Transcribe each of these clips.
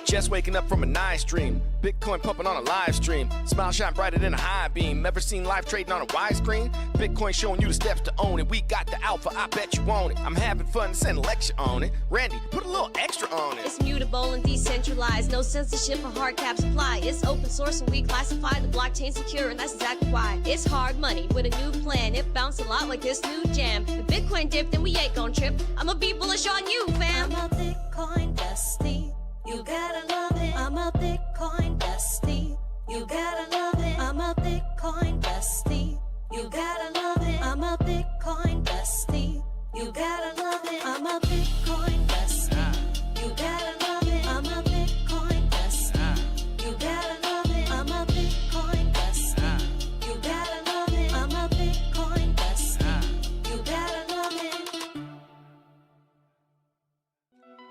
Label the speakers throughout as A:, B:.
A: Just waking up from a nice dream. Bitcoin pumping on a live stream. Smile shine brighter than a high beam. Never seen live trading on a widescreen. Bitcoin showing you the steps to own it. We got the alpha, I bet you want it. I'm having fun, send a lecture on it. Randy, put a little extra on it.
B: It's mutable and decentralized. No censorship or hard cap supply. It's open source and we classify the blockchain secure, and that's exactly why. It's hard money with a new plan. It bounced a lot like this new jam. If Bitcoin dipped, then we ain't gon' trip. I'ma be bullish on you, fam.
C: I'm a Bitcoin bestie. You gotta love it. I'm a Bitcoin bestie. You gotta love it. I'm a Bitcoin bestie. You gotta love it. I'm a Bitcoin bestie. You gotta love it. I'm a Bitcoin bestie. You gotta love it. I'm a Bitcoin bestie. You gotta love it. I'm a Bitcoin bestie. You gotta love it. I'm a Bitcoin bestie. You gotta love it.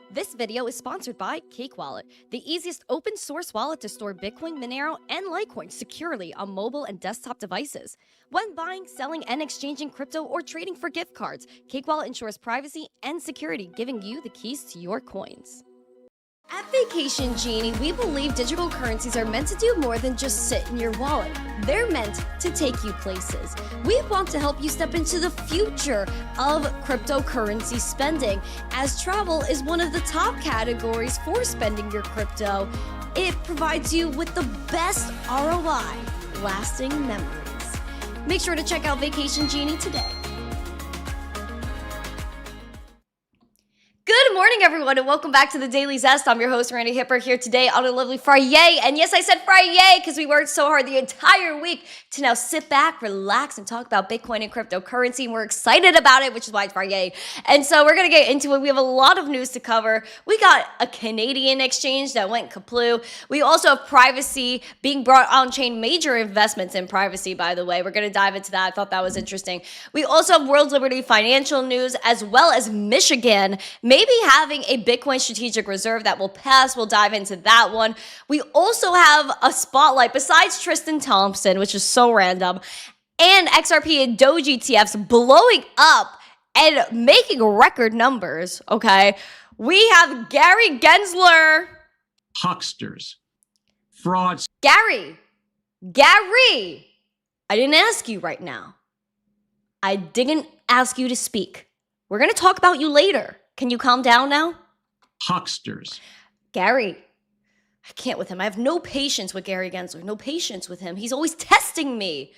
B: This video is sponsored by Cake Wallet, the easiest open source wallet to store Bitcoin, Monero, and Litecoin securely on mobile and desktop devices. When buying, selling, and exchanging crypto or trading for gift cards, Cake Wallet ensures privacy and security, giving you the keys to your coins. At Vacation Genie, we believe digital currencies are meant to do more than just sit in your wallet. They're meant to take you places. We want to help you step into the future of cryptocurrency spending, as travel is one of the top categories for spending your crypto. It provides you with the best ROI, lasting memories. Make sure to check out Vacation Genie today. Good morning, everyone, and welcome back to the Daily Zest. I'm your host, Randi Hipper, here today on a lovely Friday. And yes, I said Friday because we worked so hard the entire week to now sit back, relax, and talk about Bitcoin and cryptocurrency. And we're excited about it, which is why it's Friday. And so we're going to get into it. We have a lot of news to cover. We got a Canadian exchange that went kaplu. We also have privacy being brought on-chain, major investments in privacy, by the way. We're going to dive into that. I thought that was interesting. We also have World Liberty financial news, as well as Michigan maybe having a Bitcoin strategic reserve that will pass. We'll dive into that one. We also have a spotlight besides Tristan Thompson, which is so random, and XRP and Doge ETFs blowing up and making record numbers, okay? We have Gary Gensler.
D: Hucksters, frauds.
B: Gary, I didn't ask you right now. I didn't ask you to speak. We're going to talk about you later. Can you calm down now?
D: Hucksters.
B: Gary, I can't with him. I have no patience with Gary Gensler. No patience with him. He's always testing me.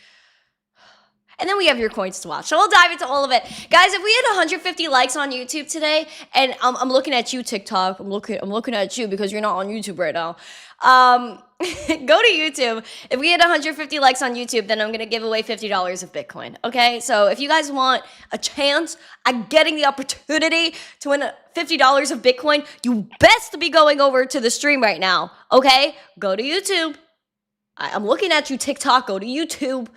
B: And then we have your coins to watch. So we'll dive into all of it. Guys, if we had 150 likes on YouTube today, and I'm looking at you, TikTok. I'm looking at you because you're not on YouTube right now. Go to YouTube. If we had 150 likes on YouTube, then I'm going to give away $50 of Bitcoin. Okay? So if you guys want a chance at getting the opportunity to win $50 of Bitcoin, you best to be going over to the stream right now. Okay? Go to YouTube. I'm looking at you, TikTok. Go to YouTube.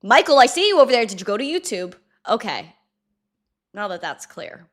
B: Michael, I see you over there. Did you go to YouTube? Okay. Now that that's clear.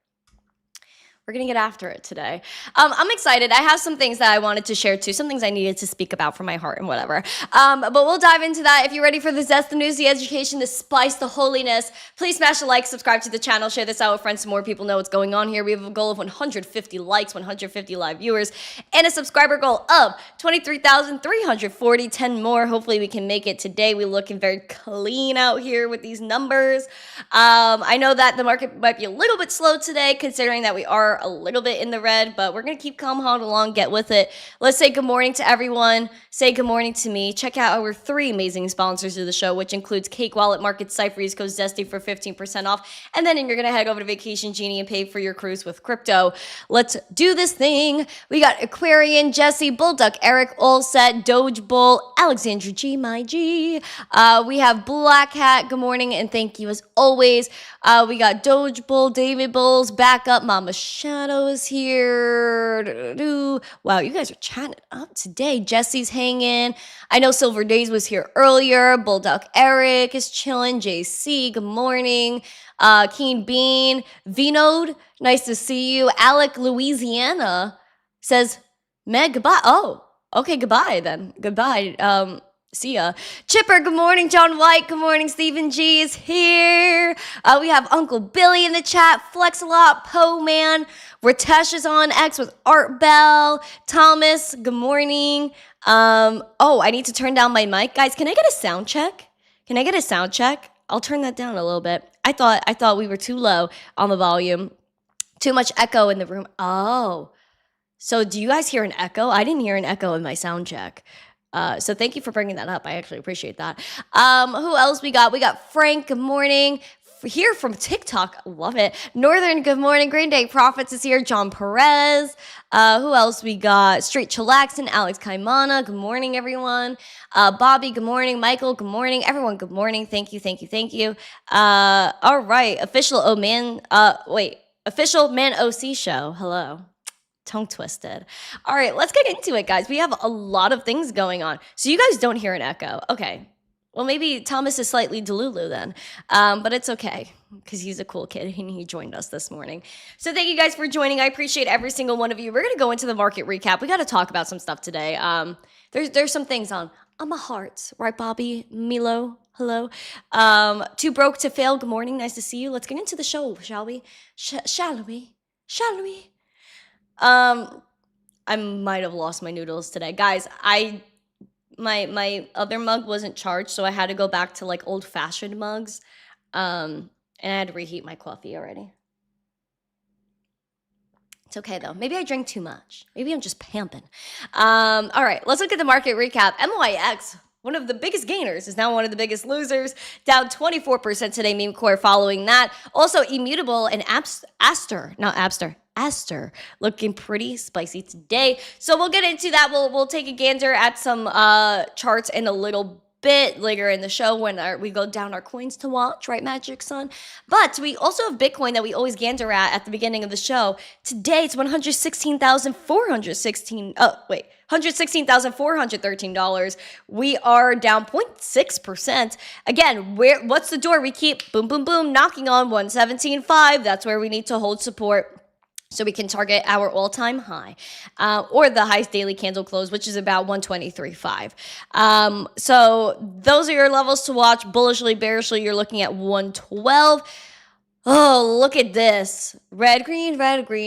B: We're going to get after it today. I'm excited. I have some things that I wanted to share too, some things I needed to speak about from my heart and whatever. But we'll dive into that. If you're ready for the zest, the news, the education, the spice, the holiness, please smash a like, subscribe to the channel, share this out with friends so more people know what's going on here. We have a goal of 150 likes, 150 live viewers, and a subscriber goal of 23,340, 10 more. Hopefully we can make it today. We're looking very clean out here with these numbers. I know that the market might be a little bit slow today, considering that we are a little bit in the red, but we're going to keep calm, hold along, get with it. Let's say good morning to everyone. Say good morning to me. Check out our 3 amazing sponsors of the show, which includes Cake Wallet, Market Cipher, East Coast Zesty for 15% off. And then you're going to head over to Vacation Genie and pay for your cruise with crypto. Let's do this thing. We got Aquarian, Jesse, Bullduck, Eric, All Set, Doge Bull, Alexandra G, my G. We have Black Hat. Good morning and thank you as always. We got Doge Bull, David Bulls, Backup, Mama Shadow is here. Wow, you guys are chatting up today. Jesse's hanging. I know Silver Days was here earlier. Bullduck Eric is chilling. JC, good morning. Keen Bean, Vinode, nice to see you. Alec, Louisiana says, Meg, goodbye. Oh, okay, goodbye then. Goodbye. See ya. Chipper, good morning. John White, good morning. Stephen G is here. We have Uncle Billy in the chat. Flex a lot. Poe Man. Ritesh is on X with Art Bell. Thomas, good morning. I need to turn down my mic. Guys, can I get a sound check? I'll turn that down a little bit. I thought we were too low on the volume. Too much echo in the room. Oh. So do you guys hear an echo? I didn't hear an echo in my sound check. So thank you for bringing that up. I actually appreciate that. Who else we got? We got Frank, good morning. Here from TikTok, love it. Northern, good morning. Green Day Profits is here. John Perez. Who else we got? Straight Chillaxin, Alex Kaimana, good morning, everyone. Bobby, good morning. Michael, good morning. Everyone, good morning. Thank you. All right, official Man OC show. Hello. Tongue twisted. All right, let's get into it, guys. We have a lot of things going on. So you guys don't hear an echo. Okay. Well, maybe Thomas is slightly delulu then, but it's okay because he's a cool kid and he joined us this morning. So thank you guys for joining. I appreciate every single one of you. We're going to go into the market recap. We got to talk about some stuff today. There's some things on my heart, right, Bobby? Milo, hello. Too broke to fail. Good morning. Nice to see you. Let's get into the show, shall we? Shall we? I might have lost my noodles today. Guys, my other mug wasn't charged, so I had to go back to like old-fashioned mugs. And I had to reheat my coffee already. It's okay though. Maybe I drank too much. Maybe I'm just pamping. All right, let's look at the market recap. MYX, one of the biggest gainers, is now one of the biggest losers, down 24% today, meme core following that. Also, Immutable and Aster looking pretty spicy today. So we'll get into that. We'll take a gander at some charts in a little bit later in the show when we go down our coins to watch, right, Magic Son? But we also have Bitcoin that we always gander at the beginning of the show. Today it's $116,413. We are down 0.6%. Again, what's the door we keep boom knocking on? 117.5. That's where we need to hold support, so we can target our all-time high, or the highest daily candle close, which is about 123.5. So those are your levels to watch. Bullishly, bearishly, you're looking at 112. Oh, look at this. Red, green,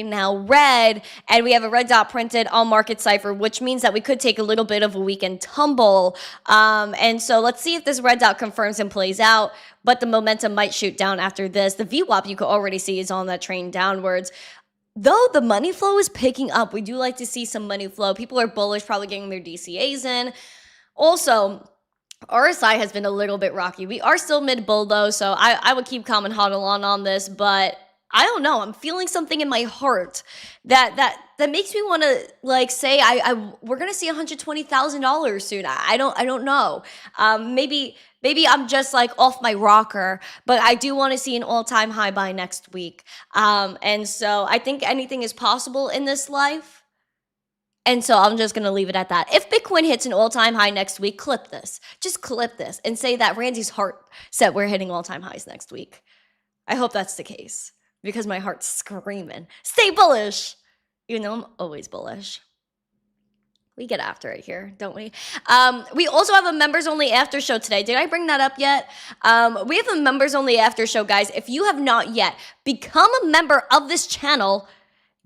B: now red. And we have a red dot printed on market Cipher, which means that we could take a little bit of a weekend tumble. And so let's see if this red dot confirms and plays out. But the momentum might shoot down after this. The VWAP you can already see is on that train downwards. Though the money flow is picking up, we do like to see some money flow. People are bullish, probably getting their DCAs in. Also, RSI has been a little bit rocky. We are still mid-bull though, so I would keep calm and hodl on this, but I don't know. I'm feeling something in my heart that makes me want to like say we're gonna see $120,000 soon. I don't know. Maybe I'm just like off my rocker, but I do want to see an all-time high by next week. And so I think anything is possible in this life. And so I'm just going to leave it at that. If Bitcoin hits an all-time high next week, clip this. Just clip this and say that Randy's heart said we're hitting all-time highs next week. I hope that's the case because my heart's screaming. Stay bullish. You know I'm always bullish. We get after it here, don't we? We also have a members-only after show today. Did I bring that up yet? We have a members-only after show, guys. If you have not yet, become a member of this channel,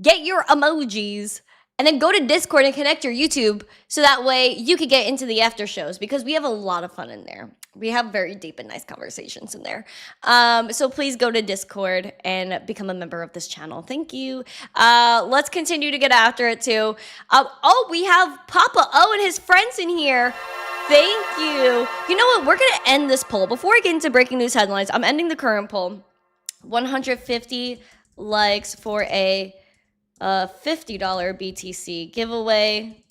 B: get your emojis, and then go to Discord and connect your YouTube so that way you can get into the after shows because we have a lot of fun in there. We have very deep and nice conversations in there. So please go to Discord and become a member of this channel. Thank you. Let's continue to get after it too. We have Papa O and his friends in here. Thank you. You know what? We're going to end this poll. Before I get into breaking news headlines, I'm ending the current poll. 150 likes for a $50 BTC giveaway.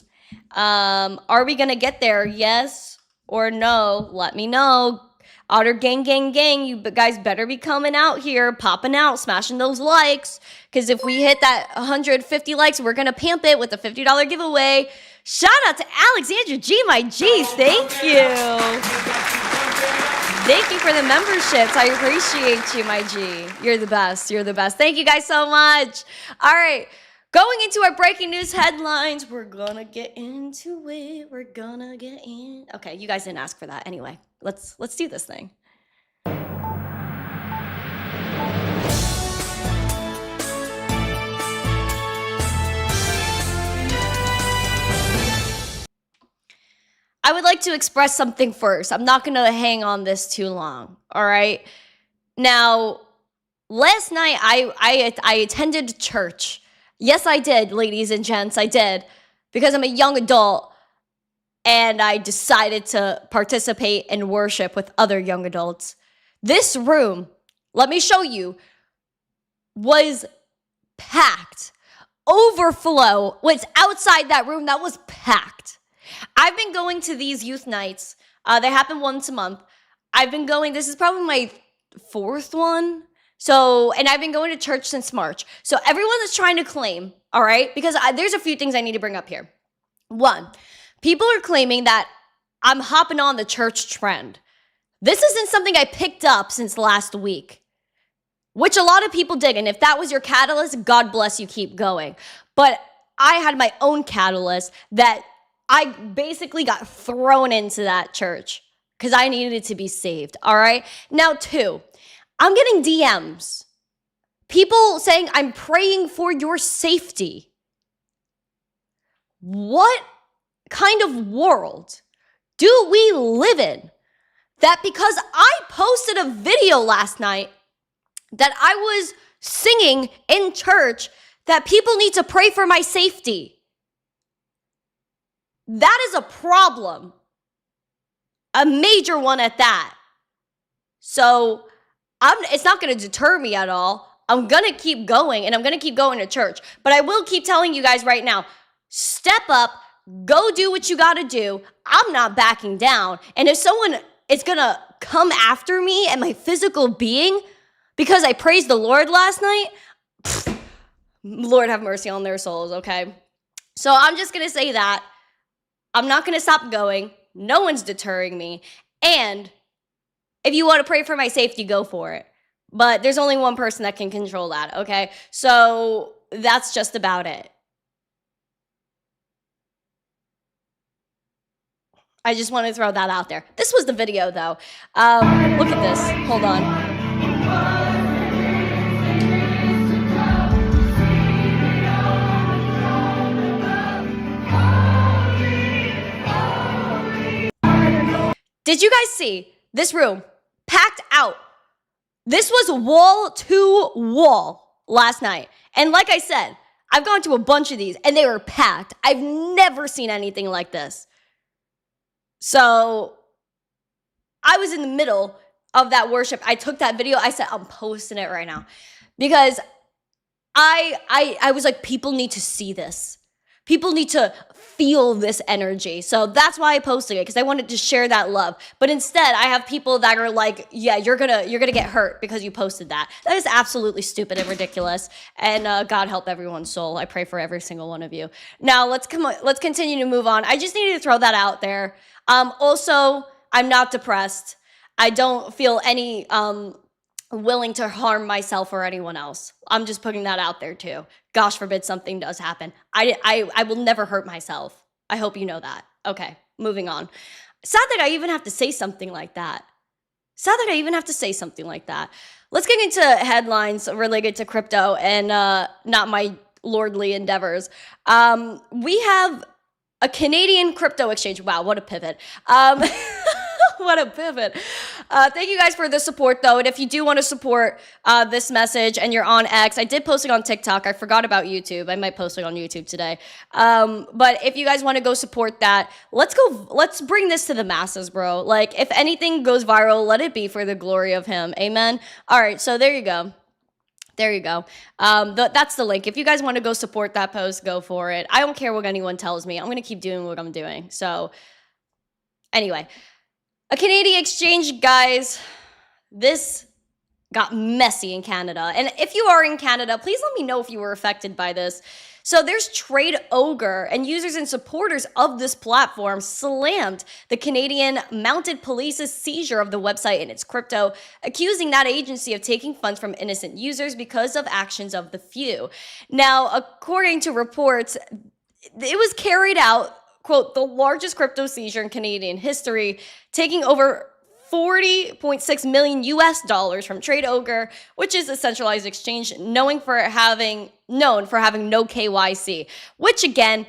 B: Are we going to get there? Yes or no? Let me know. Otter gang. You guys better be coming out here, popping out, smashing those likes. Because if we hit that 150 likes, we're going to pamp it with a $50 giveaway. Shout out to Alexandra G, my G's. Thank you. Thank you for the memberships. I appreciate you, my G. You're the best. Thank you guys so much. All right. Going into our breaking news headlines. We're gonna get into it. We're gonna get in. Okay, you guys didn't ask for that. Anyway, let's do this thing. I would like to express something first. I'm not gonna hang on this too long. All right. Now, last night I attended church. Yes, I did, ladies and gents, I did. Because I'm a young adult and I decided to participate and worship with other young adults. This room, let me show you, was packed. Overflow was outside that room that was packed. I've been going to these youth nights. They happen once a month. I've been going, this is probably my 4th one. So, and I've been going to church since March. So everyone is trying to claim, all right? Because there's a few things I need to bring up here. One, people are claiming that I'm hopping on the church trend. This isn't something I picked up since last week, which a lot of people did. And if that was your catalyst, God bless you, keep going. But I had my own catalyst that I basically got thrown into that church because I needed to be saved, all right? Now, 2, I'm getting DMs. People saying, I'm praying for your safety. What kind of world do we live in that because I posted a video last night that I was singing in church that people need to pray for my safety? That is a problem. A major one at that. So it's not going to deter me at all. I'm going to keep going and I'm going to keep going to church. But I will keep telling you guys right now, step up, go do what you got to do. I'm not backing down. And if someone is going to come after me and my physical being because I praised the Lord last night, Lord have mercy on their souls, okay? So I'm just going to say that. I'm not going to stop going. No one's deterring me. And if you want to pray for my safety, go for it. But there's only one person that can control that, okay? So that's just about it. I just want to throw that out there. This was the video, though. Look at this. Hold on. Did you guys see this room packed out? This was wall to wall last night. And like I said, I've gone to a bunch of these and they were packed. I've never seen anything like this. So I was in the middle of that worship. I took that video. I said, I'm posting it right now because I was like, people need to see this. People need to feel this energy. So that's why I posted it, because I wanted to share that love. But instead, I have people that are like, yeah, you're gonna get hurt because you posted that. That is absolutely stupid and ridiculous. And God help everyone's soul. I pray for every single one of you. Now let's continue to move on. I just needed to throw that out there. Also, I'm not depressed. I don't feel any willing to harm myself or anyone else. I'm just putting that out there too. Gosh forbid something does happen. I will never hurt myself. I hope you know that. Okay, moving on. Sad that I even have to say something like that. Let's get into headlines related to crypto and not my lordly endeavors. We have a Canadian crypto exchange. Wow, what a pivot. What a pivot. Thank you guys for the support, though. And if you do want to support this message and you're on X, I did post it on TikTok. I forgot about YouTube. I might post it on YouTube today. But if you guys want to go support that, let's bring this to the masses, bro. Like, if anything goes viral, let it be for the glory of him. Amen. All right, so there you go. That's the link. If you guys want to go support that post, go for it. I don't care what anyone tells me. I'm going to keep doing what I'm doing. So anyway, a Canadian exchange, guys. This got messy in Canada. And if you are in Canada, please let me know if you were affected by this. So there's Trade Ogre, and users and supporters of this platform slammed the Canadian Mounted Police's seizure of the website and its crypto, accusing that agency of taking funds from innocent users because of actions of the few. Now, according to reports, it was carried out, quote, the largest crypto seizure in Canadian history, taking over 40.6 million US dollars from Trade Ogre, which is a centralized exchange known for having no KYC, which again,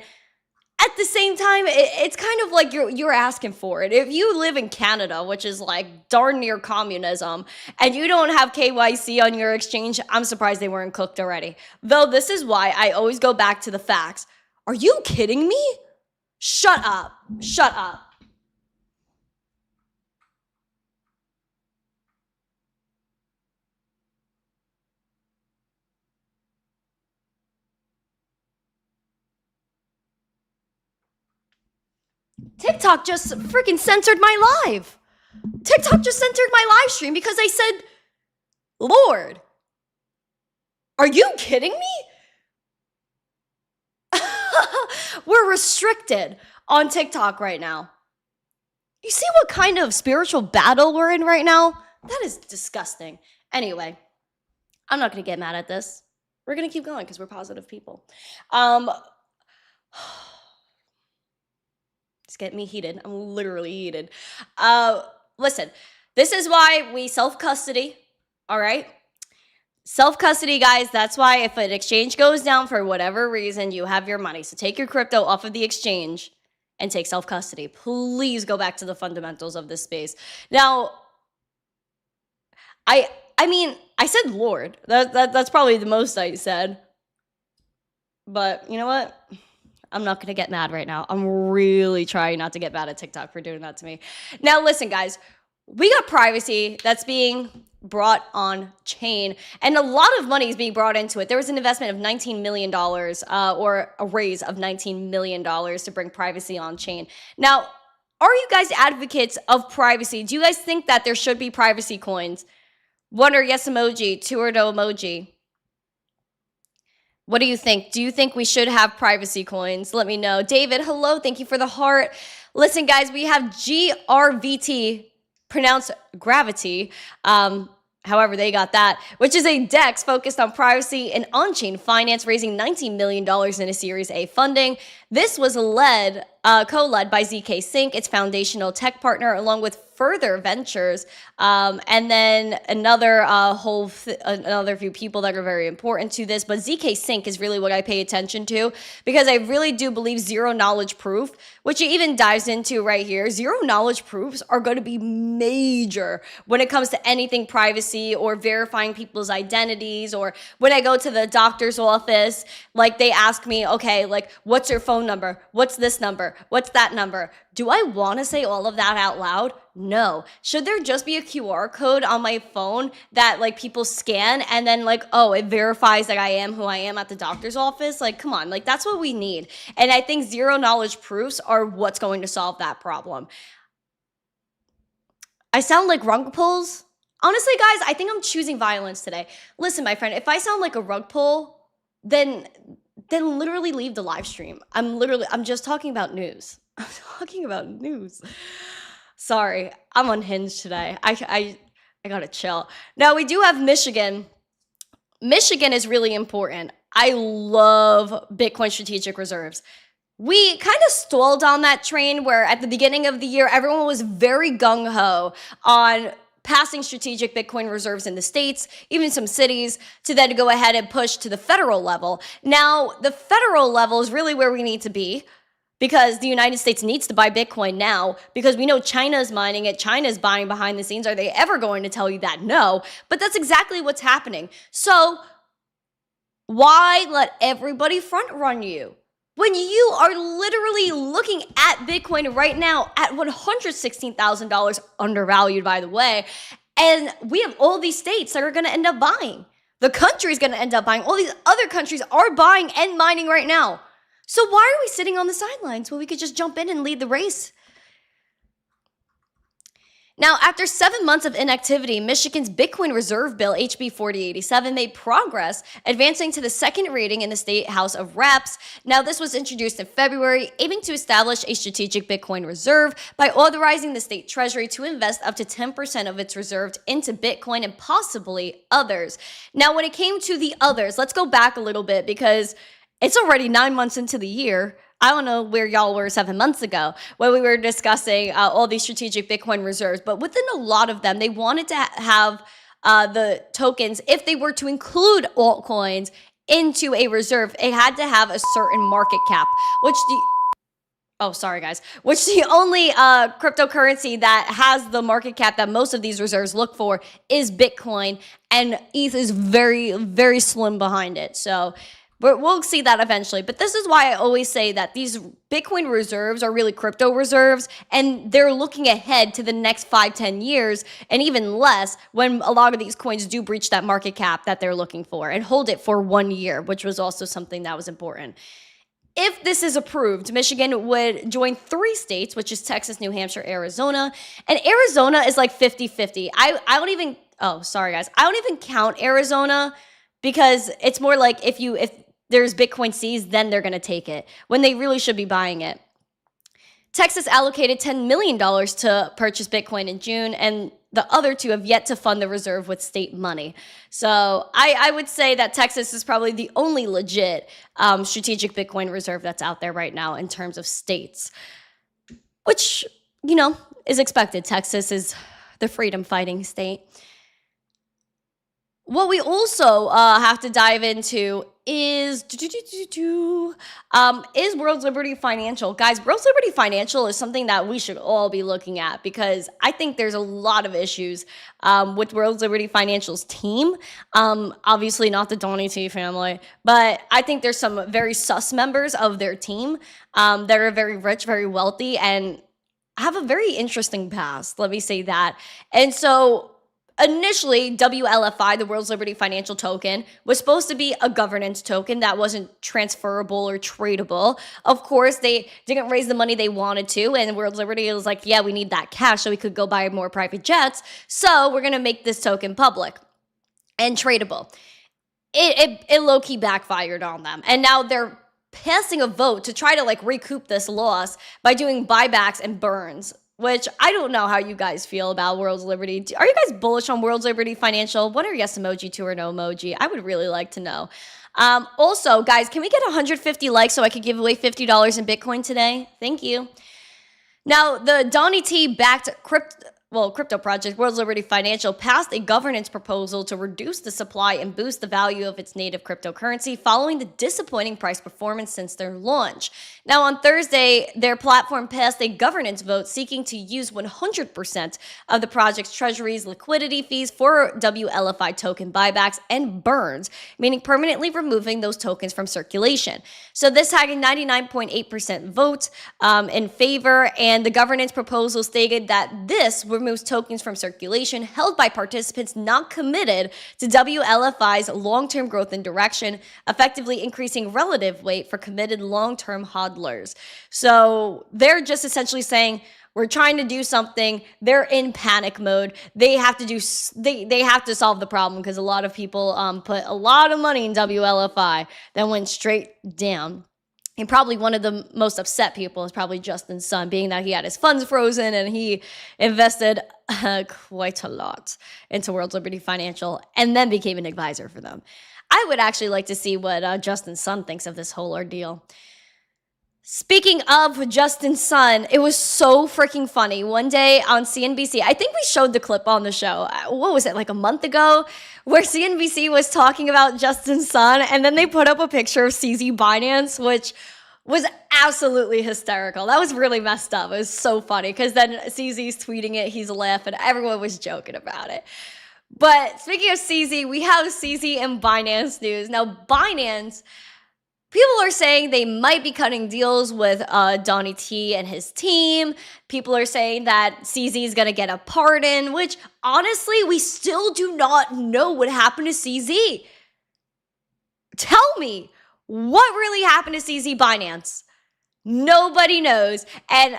B: at the same time, it's kind of like you're asking for it. If you live in Canada, which is like darn near communism, and you don't have KYC on your exchange, I'm surprised they weren't cooked already. Though this is why I always go back to the facts. Are you kidding me? Shut up. Shut up. TikTok just freaking censored my live. TikTok just censored my live stream because I said, Lord, are you kidding me? We're restricted on TikTok right now. You see what kind of spiritual battle we're in right now? That is disgusting. Anyway, I'm not going to get mad at this. We're going to keep going because we're positive people. It's getting me heated. I'm literally heated. Listen, this is why we self-custody, all right? Self-custody, guys, that's why if an exchange goes down for whatever reason, you have your money. So take your crypto off of the exchange and take self-custody. Please go back to the fundamentals of this space. Now, I mean, I said Lord. That's probably the most I said. But you know what? I'm not going to get mad right now. I'm really trying not to get mad at TikTok for doing that to me. Now, listen, guys, we got privacy that's being brought on chain, and a lot of money is being brought into it. There was an investment of $19 million or a raise of $19 million to bring privacy on chain. Now, are you guys advocates of privacy? Do you guys think that there should be privacy coins? One or yes emoji, two or no emoji. What do you think? Do you think we should have privacy coins? Let me know. David, hello. Thank you for the heart. Listen, guys, we have GRVT, pronounced gravity, however they got that, which is a DEX focused on privacy and on-chain finance, raising $19 million in a Series A funding. This was co-led by ZK Sync, its foundational tech partner, along with Further Ventures, and then another few people that are very important to this. But ZK Sync is really what I pay attention to, because I really do believe zero knowledge proof, which it even dives into right here. Zero knowledge proofs are going to be major when it comes to anything privacy or verifying people's identities. Or when I go to the doctor's office, like they ask me, okay, like what's your phone number? What's this number? What's that number? Do I want to say all of that out loud? No. Should there just be a QR code on my phone that like people scan and then like, oh, it verifies that I am who I am at the doctor's office? Like, come on, like that's what we need. And I think zero knowledge proofs are what's going to solve that problem. I sound like rug pulls. Honestly, guys, I think I'm choosing violence today. Listen, my friend, if I sound like a rug pull, then literally leave the live stream. I'm just talking about news. I'm talking about news. Sorry, I'm unhinged today. I gotta chill. Now, we do have Michigan. Michigan is really important. I love Bitcoin strategic reserves. We kind of stalled on that train where at the beginning of the year, everyone was very gung-ho on passing strategic Bitcoin reserves in the states, even some cities, to then go ahead and push to the federal level. Now, the federal level is really where we need to be, because the United States needs to buy Bitcoin now, because we know China's mining it. China's buying behind the scenes. Are they ever going to tell you that? No. But that's exactly what's happening. So why let everybody front run you when you are literally looking at Bitcoin right now at $116,000, undervalued, by the way, and we have all these states that are going to end up buying. The country's going to end up buying. All these other countries are buying and mining right now. So why are we sitting on the sidelines when we could just jump in and lead the race? Now, after 7 months of inactivity, Michigan's Bitcoin Reserve Bill, HB 4087, made progress, advancing to the second reading in the State House of Reps. Now, this was introduced in February, aiming to establish a strategic Bitcoin reserve by authorizing the state treasury to invest up to 10% of its reserves into Bitcoin and possibly others. Now, when it came to the others, let's go back a little bit because it's already 9 months into the year. I don't know where y'all were 7 months ago when we were discussing all these strategic Bitcoin reserves, but within a lot of them, they wanted to have the tokens, if they were to include altcoins into a reserve, it had to have a certain market cap, which the only cryptocurrency that has the market cap that most of these reserves look for is Bitcoin, and ETH is very, very slim behind it. So but we'll see that eventually. But this is why I always say that these Bitcoin reserves are really crypto reserves, and they're looking ahead to the next 5-10 years and even less when a lot of these coins do breach that market cap that they're looking for and hold it for 1 year, which was also something that was important. If this is approved, Michigan would join 3 states, which is Texas, New Hampshire, Arizona. And Arizona is like 50-50. I don't even count Arizona because it's more like if there's Bitcoin seized, then they're going to take it when they really should be buying it. Texas allocated $10 million to purchase Bitcoin in June, and the other 2 have yet to fund the reserve with state money. So I would say that Texas is probably the only legit strategic Bitcoin reserve that's out there right now in terms of states, which, is expected. Texas is the freedom fighting state. What we also have to dive into is World's Liberty Financial. Guys, World's Liberty Financial is something that we should all be looking at because I think there's a lot of issues with World's Liberty Financial's team. Obviously not the Donny T family, but I think there's some very sus members of their team that are very rich, very wealthy, and have a very interesting past. Let me say that. And so initially, WLFI, the World's Liberty Financial Token, was supposed to be a governance token that wasn't transferable or tradable. Of course, they didn't raise the money they wanted to, and World's Liberty was like, yeah, we need that cash so we could go buy more private jets, so we're going to make this token public and tradable. It low-key backfired on them, and now they're passing a vote to try to recoup this loss by doing buybacks and burns, which I don't know how you guys feel about World's Liberty. Are you guys bullish on World's Liberty Financial? What are yes emoji to or no emoji? I would really like to know. Also, guys, can we get 150 likes so I could give away $50 in Bitcoin today? Thank you. Now, the Donny T backed crypto project, World's Liberty Financial, passed a governance proposal to reduce the supply and boost the value of its native cryptocurrency following the disappointing price performance since their launch. Now, on Thursday, their platform passed a governance vote seeking to use 100% of the project's treasury's liquidity fees for WLFI token buybacks and burns, meaning permanently removing those tokens from circulation. So this had a 99.8% vote in favor, and the governance proposal stated that this removes tokens from circulation held by participants not committed to WLFI's long-term growth and direction, effectively increasing relative weight for committed long-term hodlers. So they're just essentially saying, we're trying to do something. They're in panic mode. They have to solve the problem because a lot of people put a lot of money in WLFI that went straight down. And probably one of the most upset people is probably Justin's son, being that he had his funds frozen and he invested quite a lot into World's Liberty Financial and then became an advisor for them. I would actually like to see what Justin's son thinks of this whole ordeal. Speaking of Justin's son, it was so freaking funny. One day on CNBC, I think we showed the clip on the show. What was it, like a month ago? Where CNBC was talking about Justin's son, and then they put up a picture of CZ Binance, which was absolutely hysterical. That was really messed up. It was so funny, because then CZ's tweeting it, he's laughing, everyone was joking about it. But speaking of CZ, we have CZ and Binance news. Now, Binance, people are saying they might be cutting deals with Donny T and his team. People are saying that CZ is going to get a pardon, which honestly, we still do not know what happened to CZ. Tell me, what really happened to CZ Binance? Nobody knows. And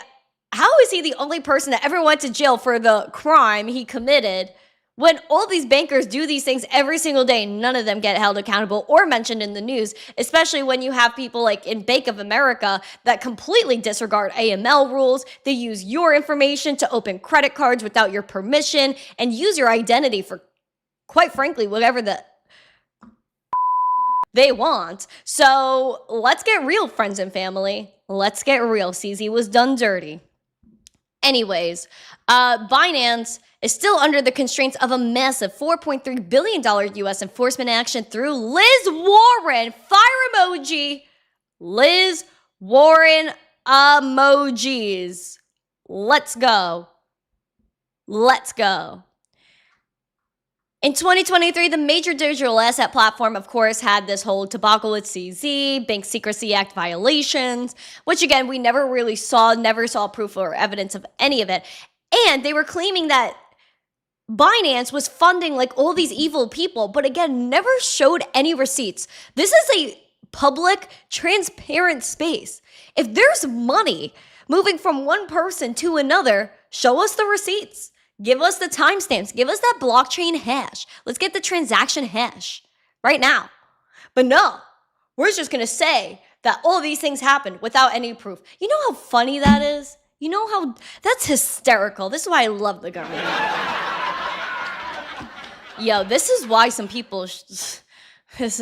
B: How is he the only person that ever went to jail for the crime he committed when all these bankers do these things every single day? None of them get held accountable or mentioned in the news, especially when you have people like in Bank of America that completely disregard AML rules. They use your information to open credit cards without your permission and use your identity for, quite frankly, whatever they want. So let's get real, friends and family. Let's get real. CZ was done dirty. Anyways, Binance is still under the constraints of a massive $4.3 billion U.S. enforcement action through Liz Warren. Fire emoji. Liz Warren emojis. Let's go. Let's go. In 2023, the major digital asset platform, of course, had this whole debacle with CZ, Bank Secrecy Act violations, which again, we never saw proof or evidence of any of it. And they were claiming that Binance was funding like all these evil people, but again, never showed any receipts. This is a public, transparent space. If there's money moving from one person to another, show us the receipts. Give us the timestamps. Give us that blockchain hash. Let's get the transaction hash right now. But no, we're just going to say that all these things happened without any proof. You know how funny that is? You know how that's hysterical. This is why I love the government. Yo, this is why some people this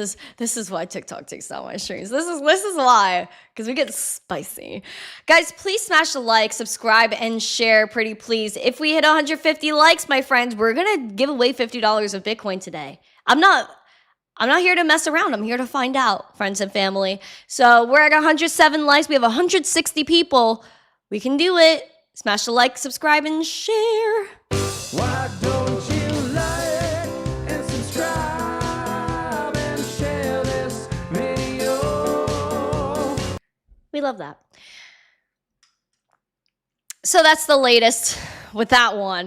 B: is why TikTok takes down my streams. This is why, because we get spicy. Guys, please smash the like, subscribe, and share, pretty please. If we hit 150 likes, my friends, we're gonna give away $50 of Bitcoin today. I'm not here to mess around. I'm here to find out, friends and family. So we're at 107 likes. We have 160 people. We can do it. Smash the like, subscribe, and share.
E: Why don't you like and subscribe and share this video?
B: We love that. So that's the latest with that one,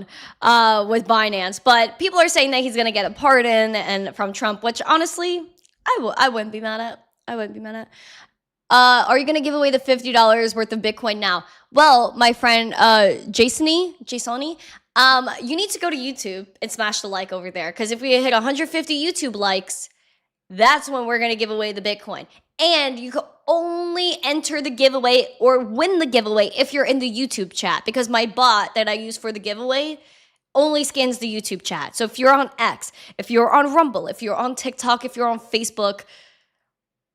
B: with Binance. But people are saying that he's going to get a pardon and from Trump, which honestly, I wouldn't be mad at. I wouldn't be mad at. Are you going to give away the $50 worth of Bitcoin now? Well, my friend Jasony, you need to go to YouTube and smash the like over there. Because if we hit 150 YouTube likes, that's when we're going to give away the Bitcoin. And you can only enter the giveaway or win the giveaway if you're in the YouTube chat. Because my bot that I use for the giveaway only scans the YouTube chat. So if you're on X, if you're on Rumble, if you're on TikTok, if you're on Facebook,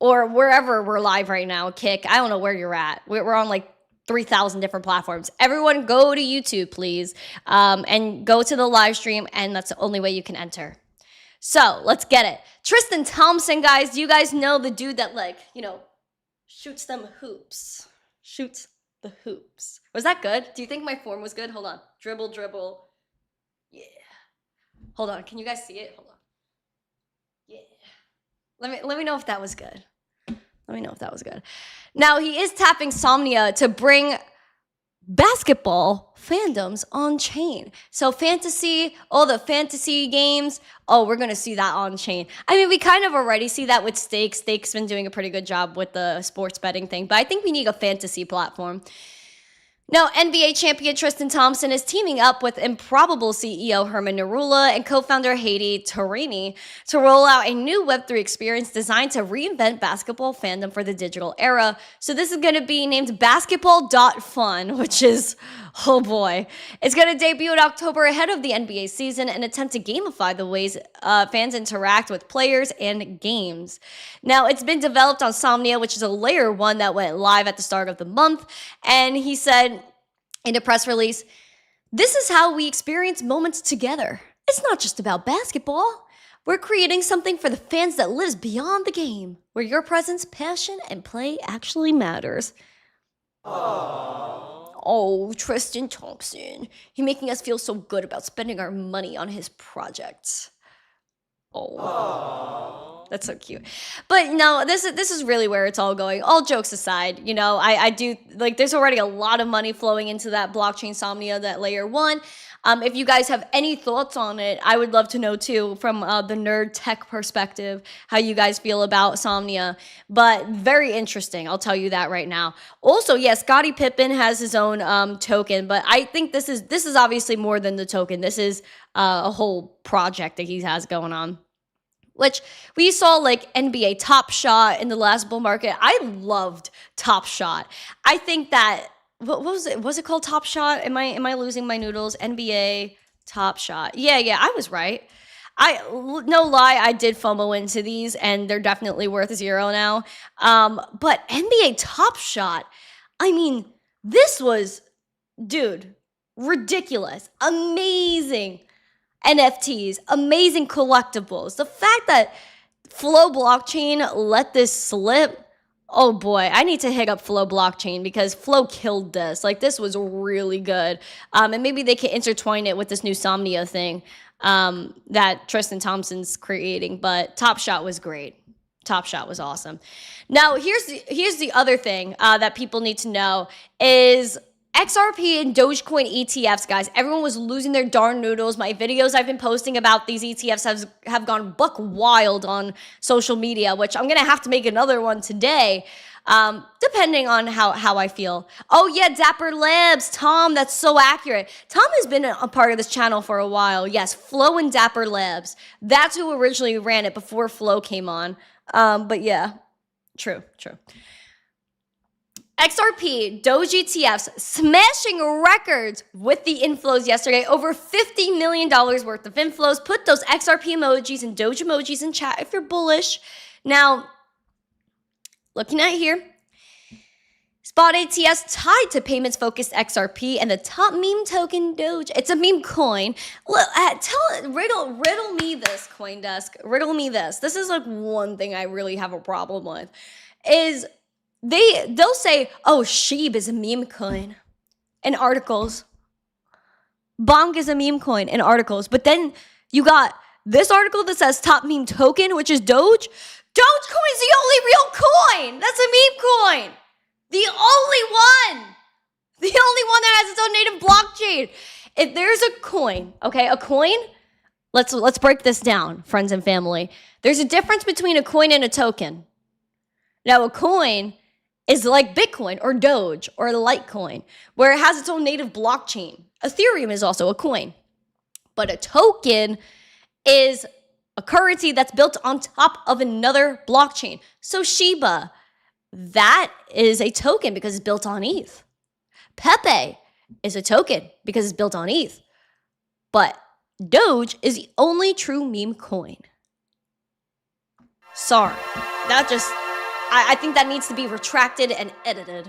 B: or wherever we're live right now, Kick, I don't know where you're at. We're on like 3,000 different platforms. Everyone go to YouTube, please, and go to the live stream, and that's the only way you can enter. So let's get it. Tristan Thompson, guys, do you guys know the dude that shoots them hoops? Shoots the hoops. Was that good? Do you think my form was good? Hold on. Dribble, dribble. Yeah. Hold on. Can you guys see it? Hold on. Yeah. Let me know if that was good. Let me know if that was good. Now, he is tapping Somnia to bring basketball fandoms on chain. So fantasy, all the fantasy games, we're going to see that on chain. I mean, we kind of already see that with Stakes. Stakes been doing a pretty good job with the sports betting thing, but I think we need a fantasy platform. Now, NBA champion Tristan Thompson is teaming up with Improbable CEO Herman Narula and co-founder Haiti Torini to roll out a new Web3 experience designed to reinvent basketball fandom for the digital era. So this is going to be named Basketball.Fun, which is, oh boy. It's going to debut in October ahead of the NBA season and attempt to gamify the ways fans interact with players and games. Now, it's been developed on Somnia, which is a layer 1 that went live at the start of the month. And he said in a press release, "This is how we experience moments together. It's not just about basketball. We're creating something for the fans that lives beyond the game, where your presence, passion, and play actually matters." Oh, Tristan Thompson. He's making us feel so good about spending our money on his projects. Oh. That's so cute. But no, this is really where it's all going. All jokes aside, you know, I do like there's already a lot of money flowing into that blockchain Somnia, that layer 1. If you guys have any thoughts on it, I would love to know too, from the nerd tech perspective, how you guys feel about Somnia. But very interesting, I'll tell you that right now. Also, yes, Scottie Pippen has his own token, but I think this is obviously more than the token. This is a whole project that he has going on. Which we saw like NBA Top Shot in the last bull market. I loved Top Shot. I think that what was it? Was it called Top Shot? Am I losing my noodles? NBA Top Shot. Yeah, I was right. No lie, I did FOMO into these, and they're definitely worth 0 now. But NBA Top Shot, I mean, this was, dude, ridiculous, amazing NFTs, amazing collectibles. The fact that Flow Blockchain let this slip. Oh boy, I need to hit up Flow Blockchain because Flow killed this. Like, this was really good. And maybe they can intertwine it with this new Somnia thing that Tristan Thompson's creating. But Top Shot was great. Top Shot was awesome. Now, here's the other thing that people need to know is XRP and Dogecoin ETFs, guys. Everyone was losing their darn noodles. My videos I've been posting about these ETFs have gone buck wild on social media, which I'm going to have to make another one today, depending on how I feel. Oh, yeah, Dapper Labs. Tom, that's so accurate. Tom has been a part of this channel for a while. Yes, Flow and Dapper Labs. That's who originally ran it before Flow came on. But yeah, true. XRP, Doge ETFs smashing records with the inflows yesterday. Over $50 million worth of inflows. Put those XRP emojis and Doge emojis in chat if you're bullish. Now, looking at here, spot ATS tied to payments-focused XRP and the top meme token Doge. It's a meme coin. Look, riddle me this, CoinDesk. Riddle me this. This is like one thing I really have a problem with. Is they'll say, oh, Sheeb is a meme coin in articles. Bonk is a meme coin in articles. But then you got this article that says top meme token, which is Doge. Dogecoin's the only real coin. That's a meme coin. The only one. The only one that has its own native blockchain. If there's a coin, okay, a coin, let's break this down, friends and family. There's a difference between a coin and a token. Now, a coin is like Bitcoin or Doge or Litecoin, where it has its own native blockchain. Ethereum is also a coin. But a token is a currency that's built on top of another blockchain. So Shiba, that is a token because it's built on ETH. Pepe is a token because it's built on ETH. But Doge is the only true meme coin. Sorry. I think that needs to be retracted and edited.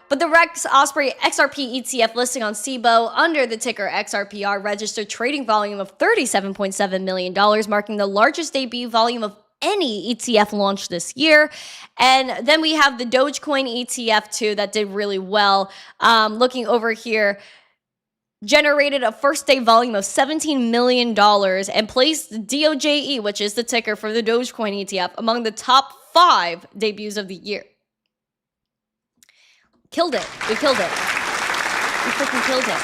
B: But the Rex Osprey XRP ETF listing on SIBO under the ticker XRPR registered trading volume of $37.7 million, marking the largest debut volume of any ETF launched this year. And then we have the Dogecoin ETF too that did really well. Looking over here, generated a first day volume of $17 million and placed DOJE, which is the ticker for the Dogecoin ETF, among the top 5 debuts of the year. Killed it. We killed it. We freaking killed it.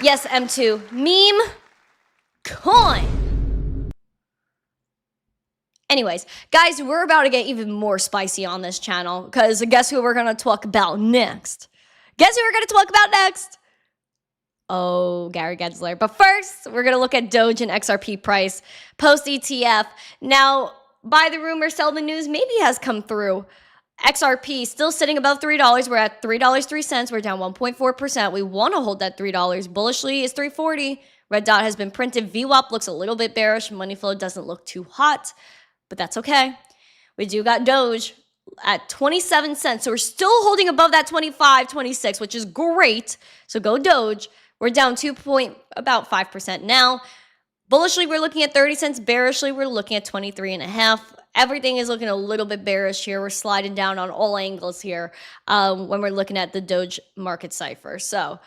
B: Yes, M2. Meme coin. Anyways, guys, we're about to get even more spicy on this channel because guess who we're going to talk about next? Guess who we're going to talk about next? Oh, Gary Gensler. But first, we're going to look at Doge and XRP price post ETF. Now, buy the rumor, sell the news maybe has come through. XRP still sitting above $3. We're at $3.03. We're down 1.4%. We want to hold that $3. Bullishly is $3.40. Red dot has been printed. VWAP looks a little bit bearish. Money flow doesn't look too hot, but that's okay. We do got Doge at 27 cents. So we're still holding above that 25, 26, which is great. So go Doge. We're down about 5% now. Bullishly, we're looking at 30 cents. Bearishly, we're looking at 23.5. Everything is looking a little bit bearish here. We're sliding down on all angles here when we're looking at the Doge market cipher. So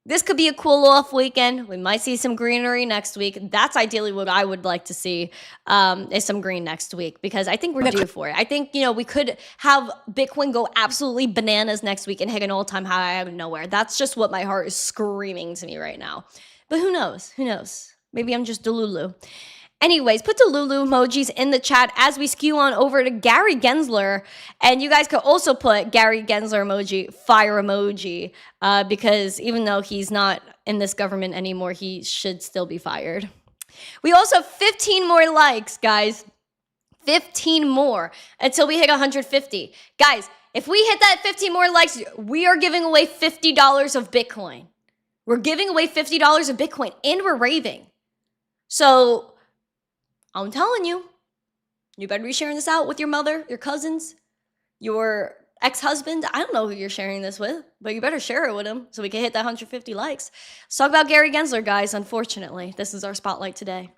B: This could be a cool off weekend. We might see some greenery next week. That's ideally what I would like to see, is some green next week, because I think we're due for it. I think, we could have Bitcoin go absolutely bananas next week and hit an all-time high out of nowhere. That's just what my heart is screaming to me right now. But who knows? Who knows? Maybe I'm just Delulu. Anyways, put the Lulu emojis in the chat as we skew on over to Gary Gensler. And you guys could also put Gary Gensler emoji, fire emoji, because even though he's not in this government anymore, he should still be fired. We also have 15 more likes, guys. 15 more until we hit 150. Guys, if we hit that 15 more likes, we are giving away $50 of Bitcoin. We're giving away $50 of Bitcoin, and we're raving. So I'm telling you, you better be sharing this out with your mother, your cousins, your ex-husband. I don't know who you're sharing this with, but you better share it with him so we can hit that 150 likes. Let's talk about Gary Gensler, guys. Unfortunately, this is our spotlight today.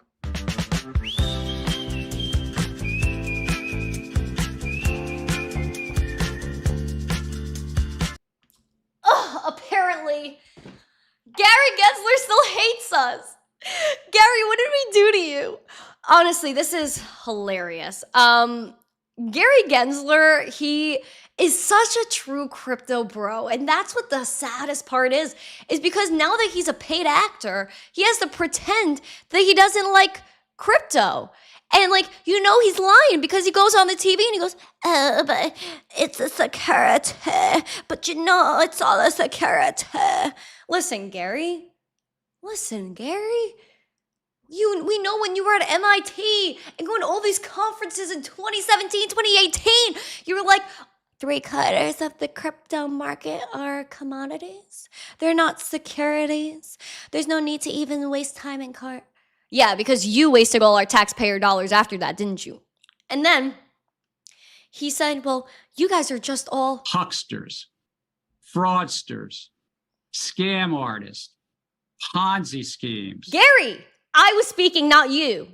B: Apparently, Gary Gensler still hates us. Gary, what did we do to you? Honestly, this is hilarious. Gary Gensler, he is such a true crypto bro. And that's what the saddest part is because now that he's a paid actor, he has to pretend that he doesn't like crypto. And he's lying because he goes on the TV and he goes, oh, but it's a security. But it's all a security. Listen, Gary. We know when you were at MIT and going to all these conferences in 2017, 2018, you were like, 3/4 of the crypto market are commodities. They're not securities. There's no need to even waste time in court. Yeah, because you wasted all our taxpayer dollars after that, didn't you? And then he said, well, you guys are just all
D: Hucksters, fraudsters, scam artists, Ponzi schemes.
B: Gary, I was speaking, not you.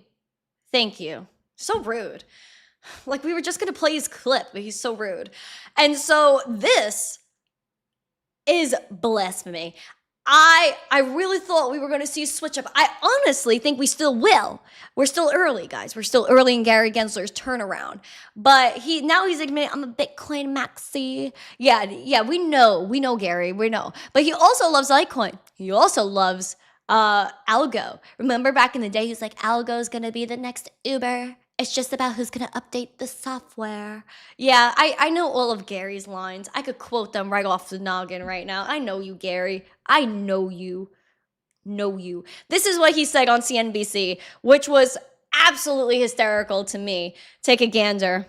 B: Thank you. So rude. We were just going to play his clip, but he's so rude. And so this is blasphemy. I really thought we were going to see a switch up. I honestly think we still will. We're still early, guys. We're still early in Gary Gensler's turnaround. But he's admitting, I'm a Bitcoin maxi. Yeah, we know Gary, we know. But he also loves Litecoin. He also loves Algo. Remember back in the day, he's like, Algo's going to be the next Uber. It's just about who's going to update the software. Yeah, I know all of Gary's lines. I could quote them right off the noggin right now. I know you, Gary. I know you. This is what he said on CNBC, which was absolutely hysterical to me. Take a gander.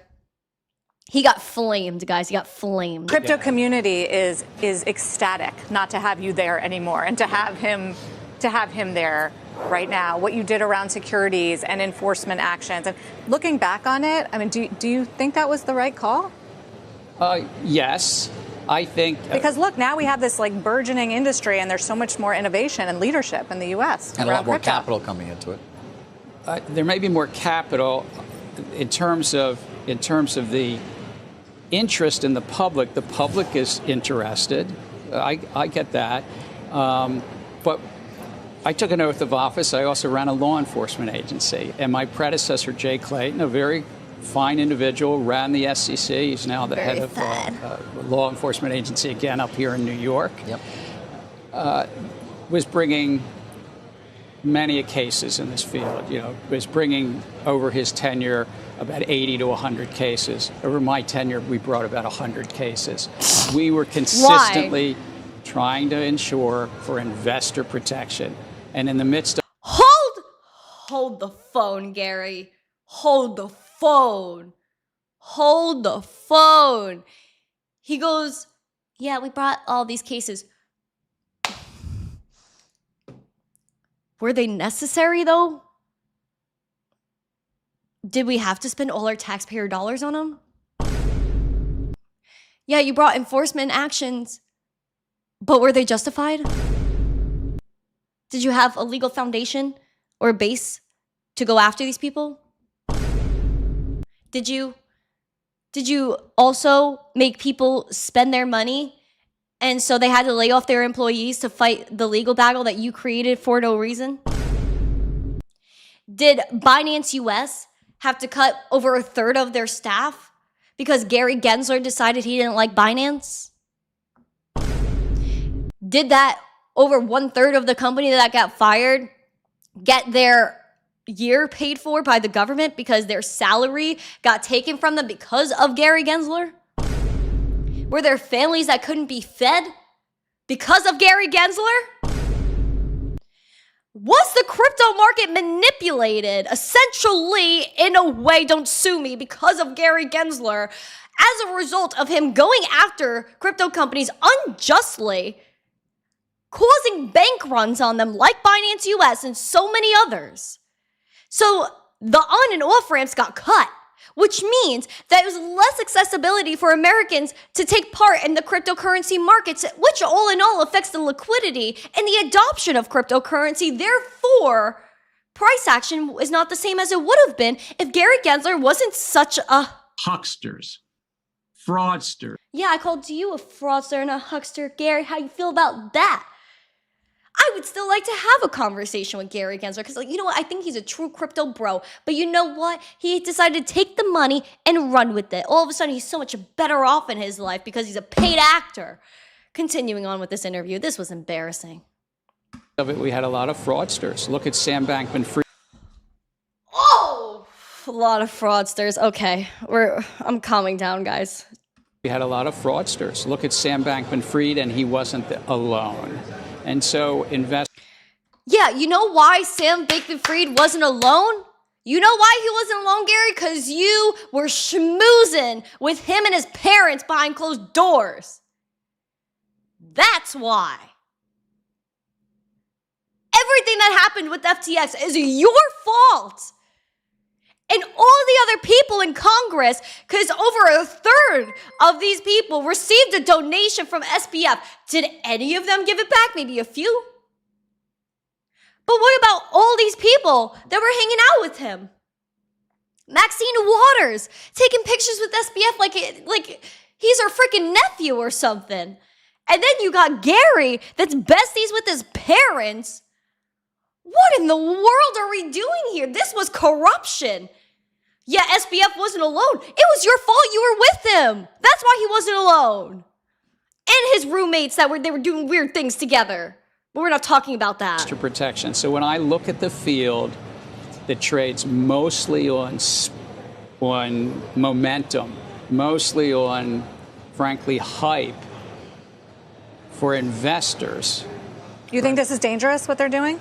B: He got flamed, guys. He got flamed.
F: Crypto community is ecstatic not to have you there anymore and to have him there right now. What you did around securities and enforcement actions, and looking back on it, I mean, do you think that was the right call?
G: Yes, I think
F: because look, now we have this burgeoning industry, and there's so much more innovation and leadership in the U.S.
H: and a lot more
F: crypto.
H: capital coming into it.
G: there may be more capital in terms of the interest in the public. The public is interested. I get that. But I took an oath of office. I also ran a law enforcement agency. And my predecessor, Jay Clayton, a very fine individual, ran the SEC. He's now the head of a law enforcement agency again up here in New York.
H: Yep.
G: Was bringing many cases in this field. Was bringing over his tenure about 80 to 100 cases. Over my tenure, we brought about 100 cases. We were consistently trying to ensure for investor protection. And in the midst of...
B: Hold the phone, Gary. Hold the phone. Hold the phone. He goes, yeah, we brought all these cases. Were they necessary, though? Did we have to spend all our taxpayer dollars on them? Yeah, you brought enforcement actions, but were they justified? Did you have a legal foundation or a base to go after these people? Did you also make people spend their money And so they had to lay off their employees to fight the legal battle that you created for no reason? Did Binance US have to cut over a third of their staff because Gary Gensler decided he didn't like Binance? Did that over 1/3 of the company that got fired get their year paid for by the government because their salary got taken from them because of Gary Gensler? Were there families that couldn't be fed because of Gary Gensler? Was the crypto market manipulated, essentially, in a way, don't sue me, because of Gary Gensler, as a result of him going after crypto companies unjustly, causing bank runs on them like Binance US and so many others? So the on and off ramps got cut, which means that it was less accessibility for Americans to take part in the cryptocurrency markets, which all in all affects the liquidity and the adoption of cryptocurrency. Therefore, price action is not the same as it would have been if Gary Gensler wasn't such a
D: Hucksters, fraudsters.
B: Yeah, I called you a fraudster and a huckster. Gary, how you feel about that? I would still like to have a conversation with Gary Gensler because, you know what? I think he's a true crypto bro. But you know what? He decided to take the money and run with it. All of a sudden, he's so much better off in his life because he's a paid actor. Continuing on with this interview, this was embarrassing.
G: Of it, we had a lot of fraudsters. Look at Sam Bankman-Fried.
B: Oh, a lot of fraudsters. Okay, I'm calming down, guys.
G: We had a lot of fraudsters. Look at Sam Bankman-Fried, and he wasn't alone. And so
B: Yeah, you know why Sam Bankman-Fried wasn't alone? You know why he wasn't alone, Gary? Because you were schmoozing with him and his parents behind closed doors. That's why. Everything that happened with FTX is your fault. And all the other people in Congress, because over a third of these people received a donation from SBF. Did any of them give it back? Maybe a few. But what about all these people that were hanging out with him? Maxine Waters taking pictures with SBF like he's her freaking nephew or something. And then you got Gary that's besties with his parents. What in the world are we doing here? This was corruption. Yeah, SBF wasn't alone. It was your fault you were with him. That's why he wasn't alone. And his roommates they were doing weird things together. But we're not talking about that.
G: to protection. So when I look at the field that trades mostly on momentum, mostly on, frankly, hype for investors.
F: You think this is dangerous, what they're doing?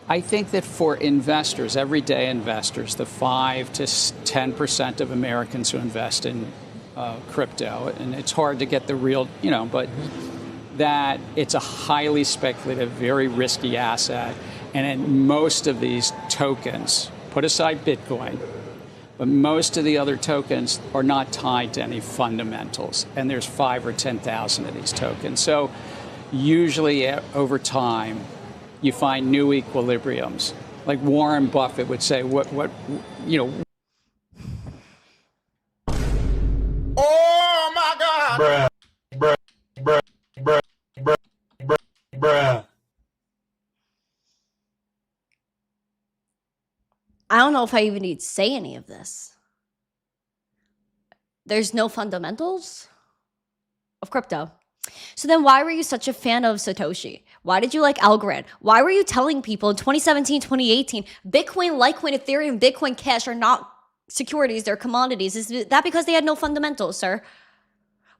G: I think that for investors, everyday investors, the 5 to 10% of Americans who invest in crypto, and it's hard to get the real, but that it's a highly speculative, very risky asset. And in most of these tokens, put aside Bitcoin, but most of the other tokens are not tied to any fundamentals. And there's 5 or 10,000 of these tokens. So usually over time, you find new equilibriums. Like Warren Buffett would say,
A: Oh my God!
E: Bruh.
B: I don't know if I even need to say any of this. There's no fundamentals of crypto. So then why were you such a fan of Satoshi? Why did you like Algorand? Why were you telling people in 2017, 2018, Bitcoin, Litecoin, Ethereum, Bitcoin Cash are not securities, they're commodities? Is that because they had no fundamentals, sir?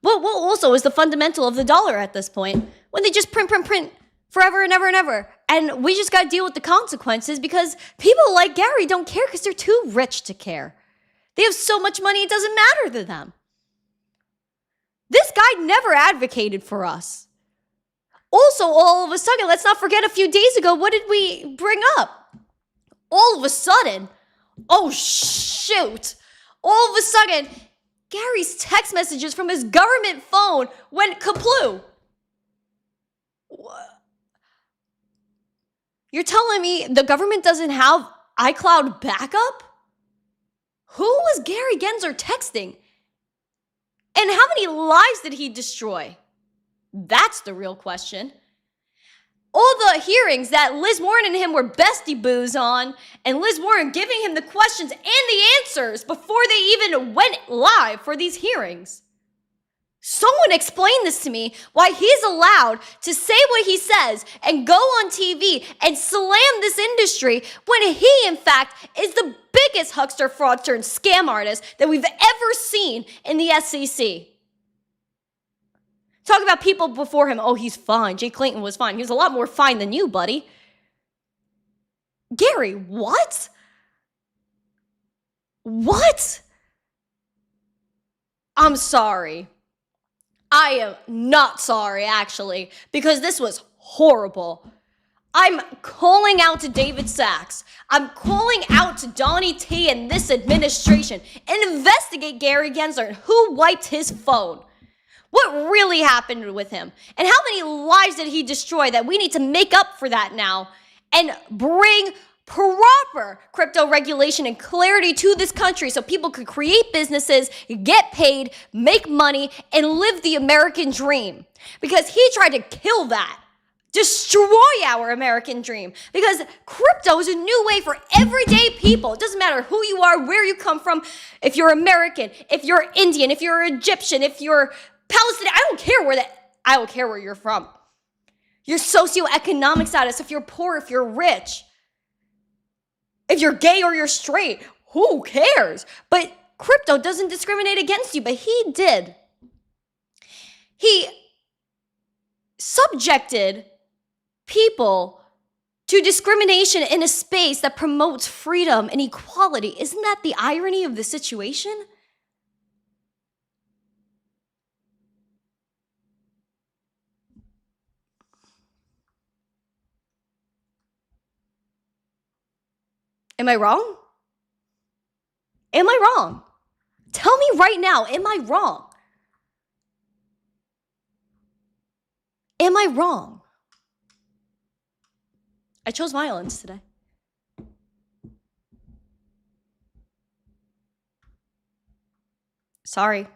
B: What also is the fundamental of the dollar at this point? When they just print forever and ever and ever. And we just got to deal with the consequences because people like Gary don't care because they're too rich to care. They have so much money, it doesn't matter to them. This guy never advocated for us. Also, all of a sudden, let's not forget a few days ago, what did we bring up? All of a sudden, oh shoot, all of a sudden, Gary's text messages from his government phone went kaploo. You're telling me the government doesn't have iCloud backup? Who was Gary Gensler texting? And how many lives did he destroy? That's the real question. All the hearings that Liz Warren and him were bestie boos on, and Liz Warren giving him the questions and the answers before they even went live for these hearings. Someone explain this to me, why he's allowed to say what he says and go on TV and slam this industry when he, in fact, is the biggest huckster, fraudster, and scam artist that we've ever seen in the SEC. Talk about people before him. Oh, he's fine. Jay Clayton was fine. He was a lot more fine than you, buddy. Gary, what? What? I'm sorry. I am not sorry, actually, because this was horrible. I'm calling out to David Sachs. I'm calling out to Donnie T and this administration and investigate Gary Gensler and who wiped his phone. What really happened with him? And how many lives did he destroy that we need to make up for that now and bring proper crypto regulation and clarity to this country so people could create businesses, get paid, make money, and live the American dream? Because he tried to kill that. Destroy our American dream, because crypto is a new way for everyday people. It doesn't matter who you are, where you come from, if you're American, if you're Indian, if you're Egyptian, if you're Palestinian, I don't care where you're from. Your socioeconomic status, if you're poor, if you're rich, if you're gay or you're straight, who cares? But crypto doesn't discriminate against you, but he did. He subjected people to discrimination in a space that promotes freedom and equality. Isn't that the irony of the situation? Am I wrong? Am I wrong? Tell me right now, am I wrong? Am I wrong? I chose violence today. Sorry.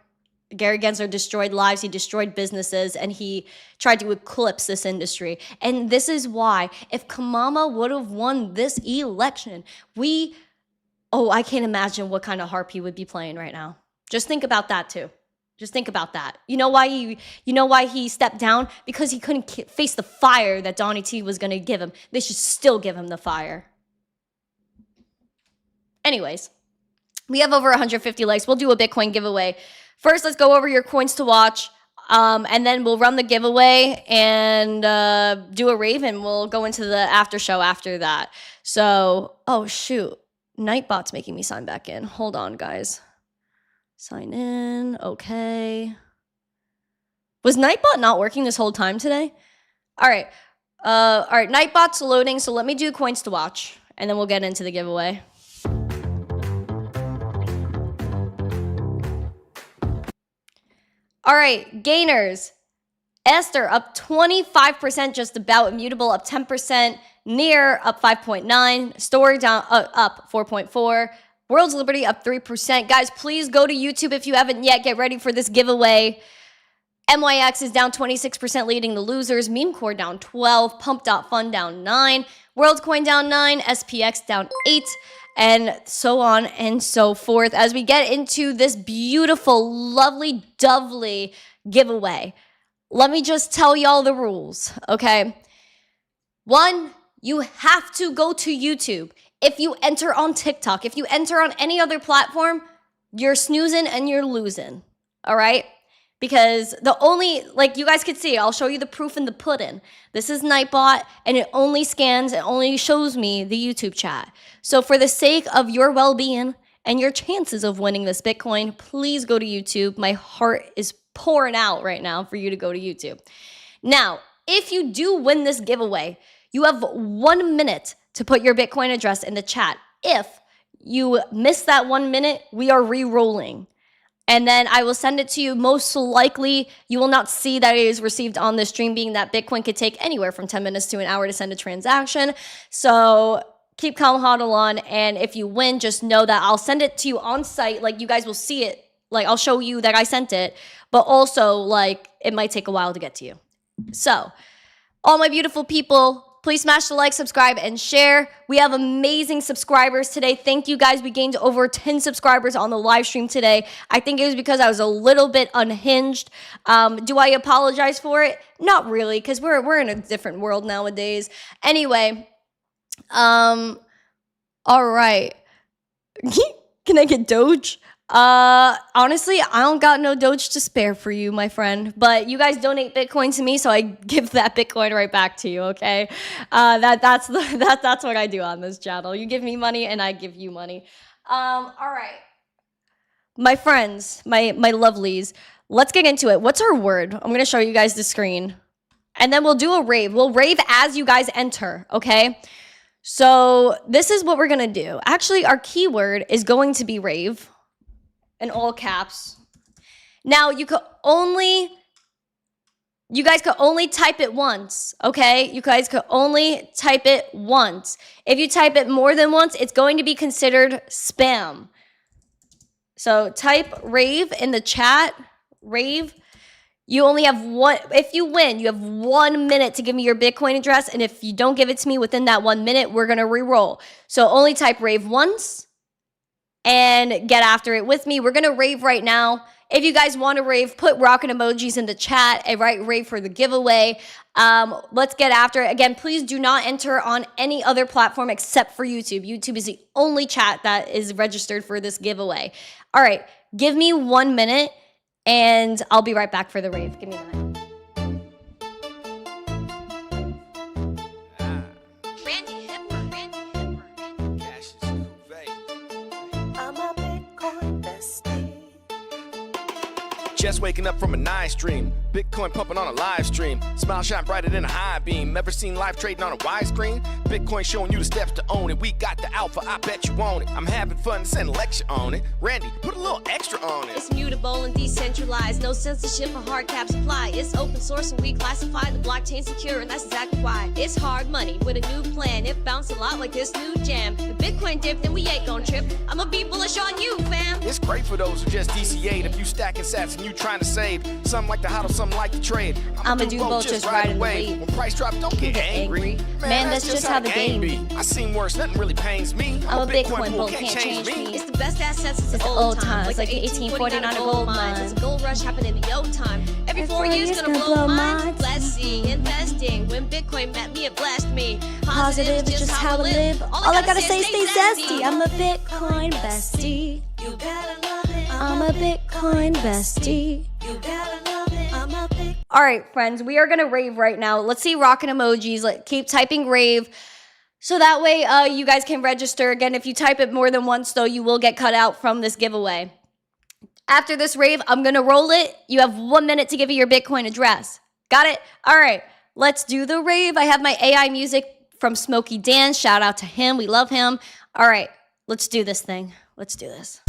B: Gary Gensler destroyed lives, he destroyed businesses, and he tried to eclipse this industry. And this is why, if Kamala would have won this election, I can't imagine what kind of harp he would be playing right now. Just think about that too. Just think about that. You know why he stepped down? Because he couldn't face the fire that Donnie T was going to give him. They should still give him the fire. Anyways, we have over 150 likes. We'll do a Bitcoin giveaway. First, let's go over your coins to watch, and then we'll run the giveaway and do a rave, and we'll go into the after show after that. So, oh shoot, Nightbot's making me sign back in. Hold on, guys. Sign in. Okay. Was Nightbot not working this whole time today? All right. Nightbot's loading, so let me do coins to watch, and then we'll get into the giveaway. All right, gainers. Esther up 25%, just about. Immutable up 10%. Near up 5.9. Story down up 4.4. World's Liberty up 3%. Guys, please go to YouTube if you haven't yet. Get ready for this giveaway. MYX is down 26%, leading the losers. Memecore down 12. Pump.fun down 9. WorldCoin down 9. SPX down 8. And so on and so forth as we get into this beautiful, lovely, dovely giveaway. Let me just tell y'all the rules, okay? 1, you have to go to YouTube. If you enter on TikTok, if you enter on any other platform, you're snoozing and you're losing, all right? Because you guys could see, I'll show you the proof in the pudding. This is Nightbot, and it only shows me the YouTube chat. So for the sake of your well-being and your chances of winning this Bitcoin, please go to YouTube. My heart is pouring out right now for you to go to YouTube. Now, if you do win this giveaway, you have 1 minute to put your Bitcoin address in the chat. If you miss that 1 minute, we are re-rolling. And then I will send it to you. Most likely, you will not see that it is received on the stream, being that Bitcoin could take anywhere from 10 minutes to an hour to send a transaction. So keep calm, hodl on. And if you win, just know that I'll send it to you on site. Like, you guys will see it. Like, I'll show you that I sent it. But also, like, it might take a while to get to you. So, all my beautiful people, please smash the like, subscribe, and share. We have amazing subscribers today. Thank you guys. We gained over 10 subscribers on the live stream today. I think it was because I was a little bit unhinged. Do I apologize for it? Not really, because we're in a different world nowadays. Anyway, all right. Can I get Doge? Honestly, I don't got no Doge to spare for you, my friend. But you guys donate Bitcoin to me, so I give that Bitcoin right back to you. Okay, that's what I do on this channel. You give me money, and I give you money. All right, my friends, my lovelies. Let's get into it. What's our word? I'm gonna show you guys the screen, and then we'll do a rave. We'll rave as you guys enter. Okay. So this is what we're gonna do. Actually, our keyword is going to be rave. In all caps. Now you guys could only type it once, okay? You guys could only type it once. If you type it more than once, it's going to be considered spam. So type rave in the chat, rave. You only have one, if you win, you have 1 minute to give me your Bitcoin address. And if you don't give it to me within that 1 minute, we're gonna re-roll. So only type rave once. And get after it with me. We're gonna rave right now. If you guys want to rave, put rockin' emojis in the chat and write rave for the giveaway. Let's get after it. Again, please do not enter on any other platform except for YouTube. YouTube is the only chat that is registered for this giveaway. All right, give me 1 minute and I'll be right back for the rave. Give me a minute.
C: Randi Hipper. I'm a Bitcoin bestie.
A: Just waking up from a nice dream. Bitcoin pumping on a live stream. Smile shine brighter than a high beam. Ever seen life trading on a widescreen? Bitcoin showing you the steps to own it. We got the alpha, I bet you want it. I'm having fun to send a lecture on it. Randy, put a little extra on it.
C: It's mutable and decentralized, no censorship or hard cap supply. It's open source and we classify the blockchain secure, and that's exactly why. It's hard money with a new plan. It bounced a lot like this new jam. The Bitcoin dip, then we ain't gon' trip. I'ma be bullish on you, fam.
A: It's great for those who just DCA'd. If you stacking sats and you trying to save, some like to hodl, some like to trade.
B: I'ma do both just right away.
A: When price drops, don't get angry.
B: Man, that's just how the game be.
A: I seen worse, nothing really pains me.
B: I'm a Bitcoin bull, can't change me.
C: It's the best assets since
B: It's
C: old
B: times, like the 1849 gold mine.
C: It's a gold rush happening in the old time. Every 4 years gonna blow minds. Let's see, investing. When Bitcoin met me, it blessed me.
B: Positive is just how I live. All I gotta say is stay zesty. I'm a Bitcoin bestie.
C: You gotta love it.
B: I'm a Bitcoin bestie.
C: You gotta love it. I'm a Bitcoin.
B: All right, friends, we are gonna rave right now. Let's see rockin' emojis. Keep typing rave. So that way you guys can register. Again, if you type it more than once, though, you will get cut out from this giveaway. After this rave, I'm gonna roll it. You have 1 minute to give me your Bitcoin address. Got it? All right, let's do the rave. I have my AI music from Smokey Dan. Shout out to him. We love him. All right, let's do this thing. Let's do this.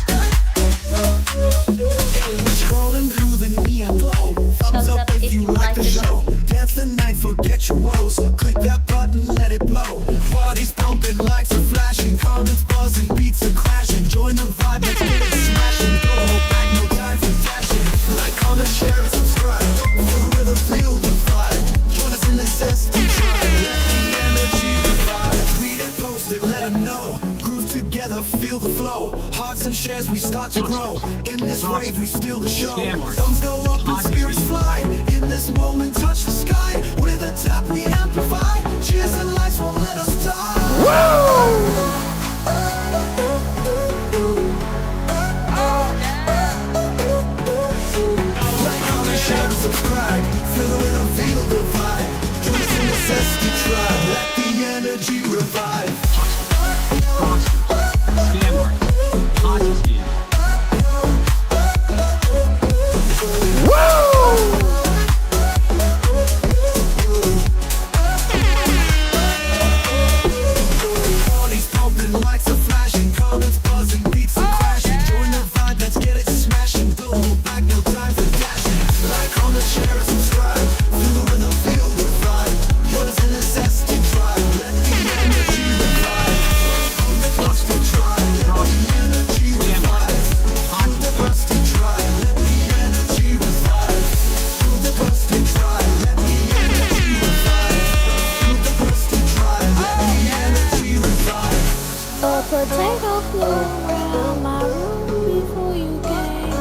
I: Scrolling through the neon glow. Thumbs up if you like the show. Dance the night, forget your woes. Click that button, let it blow. Bodies pumping, lights are flashing, comments buzzing, beats are crashing. Join the vibe, let's get it smashing. Don't hold back, no time for dashing. Like, comment, share, and subscribe. Feel the rhythm, feel the vibe. Join us in the zest and try. Let the energy revive. Tweet it, post it, let them know. Groove together, feel the flow. Hearts and shares, we start to grow. In this rave, we steal the show. Thumbs go up and spirits fly. In this moment, touch the sky. With a tap, we amplify. Cheers and lights won't let us die. Like, comment, share, and subscribe. Feel the rhythm, feel the vibe. Join us in the zesty tribe. Let the energy revive.
C: potato flew around my room before you came.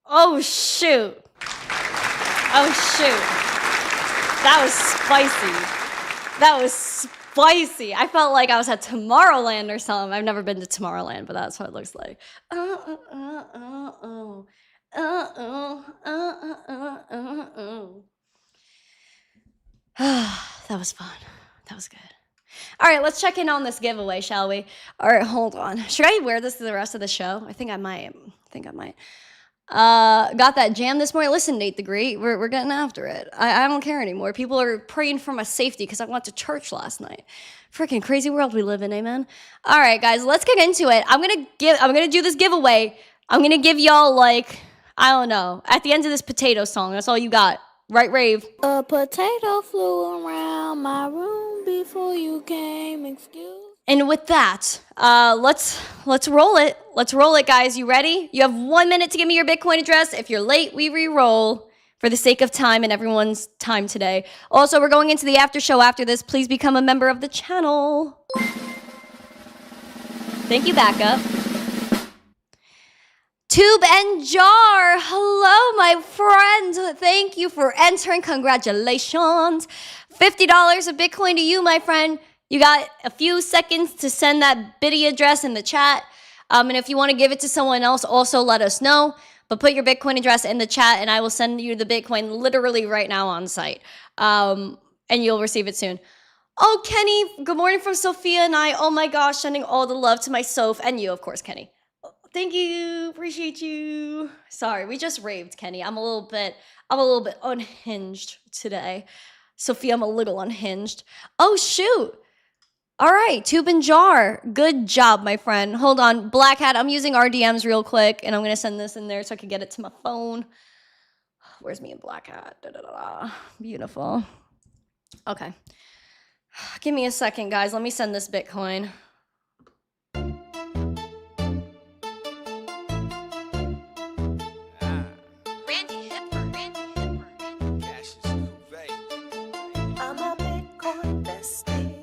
B: Oh, shoot. Oh, shoot. That was spicy. That was spicy. I felt like I was at Tomorrowland or something. I've never been to Tomorrowland, but that's what it looks like. That was fun. That was good. All right, let's check in on this giveaway, shall we? All right, hold on. Should I wear this to the rest of the show? I think I might. Got that jam this morning. Listen, Nate the Great, we're getting after it. I don't care anymore. People are praying for my safety because I went to church last night. Freaking crazy world we live in, amen. All right, guys, let's get into it. I'm gonna do this giveaway. I'm gonna give y'all, like, I don't know, at the end of this potato song. That's all you got, right, Rave?
C: A potato flew around my room before you came. Excuse.
B: And with that, let's roll it. Let's roll it, guys. You ready? You have 1 minute to give me your Bitcoin address. If you're late, we re-roll for the sake of time and everyone's time today. Also, we're going into the after show after this. Please become a member of the channel. Thank you, backup. Tube and Jar, hello, my friend. Thank you for entering. Congratulations. $50 of Bitcoin to you, my friend. You got a few seconds to send that Biddy address in the chat. And if you want to give it to someone else, also let us know. But put your Bitcoin address in the chat, and I will send you the Bitcoin literally right now on site. And you'll receive it soon. Oh, Kenny, good morning from Sophia and I. Oh my gosh, sending all the love to my Soph and you, of course, Kenny. Thank you, appreciate you. Sorry, we just raved, Kenny. I'm a little bit unhinged today. Sophia, I'm a little unhinged. Oh shoot. All right, Tube and Jar. Good job, my friend. Hold on, Black Hat, I'm using RDMs real quick, and I'm gonna send this in there so I can get it to my phone. Where's me and Black Hat? Beautiful. Okay. Give me a second, guys. Let me send this Bitcoin.
C: Randi Hipper. I'm a Bitcoin bestie.